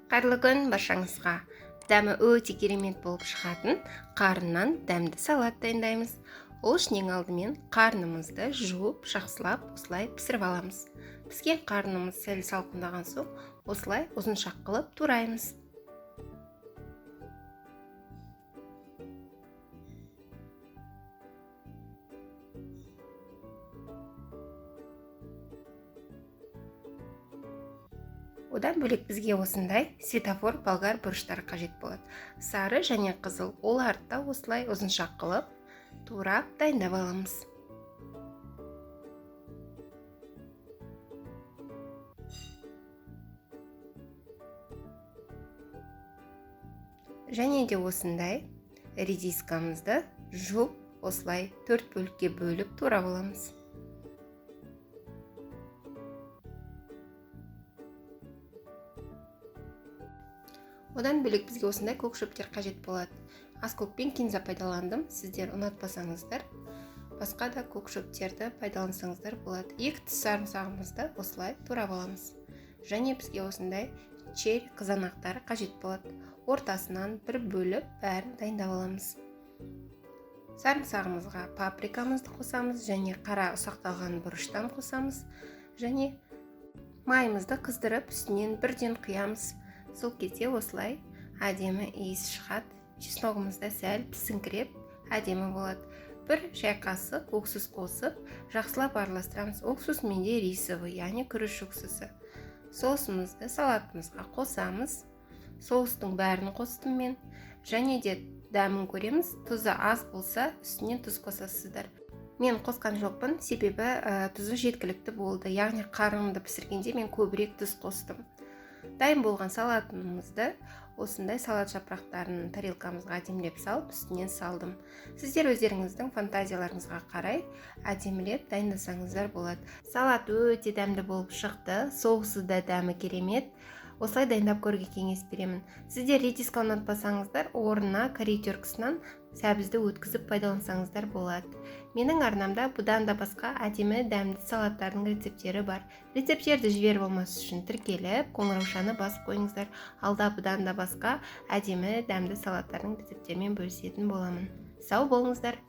Қайырлы күн баршаңызға. Дәмі өте керемет болып шығатын қарыннан дәмді салат дайындаймыз. Ол үшін ең алдымен қарнымызды жуып, жақсылап осылай пісіріп аламыз. Піскен қарнымыз сәл салқындаған соң осылай ұзыншақ қылып тураймыз. Одан бөлек бізге осындай светофор болгар бұрыштар қажет болады. Сары және қызыл, оларды да осылай ұзыншақ қылып турап дайындап аламыз. Және де осындай редискамызды жуып осылай 4 бөлікке бөліп турап аламыз. Одан бөлек бізге осындай көк шөптер қажет болады. Аскөк пен кинза пайдаландым. Сіздер ұнатпасаңыздар, басқа да көк шөптерді пайдалансаңыздар болады. 2 тіс сарымсағымызды осылай турап аламыз. Және бізге осындай черри қызанақтары қажет болады. Ортасынан бір бөліп бәрін дайындап аламыз. Сарымсағымызға паприкамызды қосамыз және қара ұсақталған бұрыштан қосамыз. Және майымызды қыздырып, үстінен бірден құямыз. Сол кезде осылай әдемі иіс шығады. Чесногымызды сәл пісіңкіреп әдемі болады. Бір шай қасық уксус қосып, жақсылап араластырамыз. Уксус менде рисовый, яғни күріш уксусы. Соусымызды салатымызға қосамыз. Соустың бәрін қостым мен. Және де дәмін көреміз. Тұзы аз болса, үстінен тұз қосасыздар. Мен қосқан жоқпын, себебі тұзы жеткілікті болды. Яғни қарынымды пісіргенде мен көбірек тұз қостым. Дайын болған салатымызды осындай салат жапырақтарын тарелкамызға әдемілеп салып, үстінен салдым. Сіздер өздеріңіздің фантазияларыңызға қарай әдемілеп дайындасаңыздар болады. Салат өте дәмді болып шықты, соусы да дәмі керемет. Осылай дайындап көруге кеңес беремін. Сіздер редиска ұнатпасаңыздар, орнына корей теркісінен сәбізді өткізіп пайдалансаңыздар болады. Менің арнамда бұдан да басқа әдемі дәмді салаттардың рецептері бар. Рецептерді жіберіп болмас үшін тіркеліп, қоңыраушаны басып қойыңыздар. Алда бұдан да басқа әдемі дәмді салаттардың рецептерімен бөлісетін боламын. Сау болыңыздар.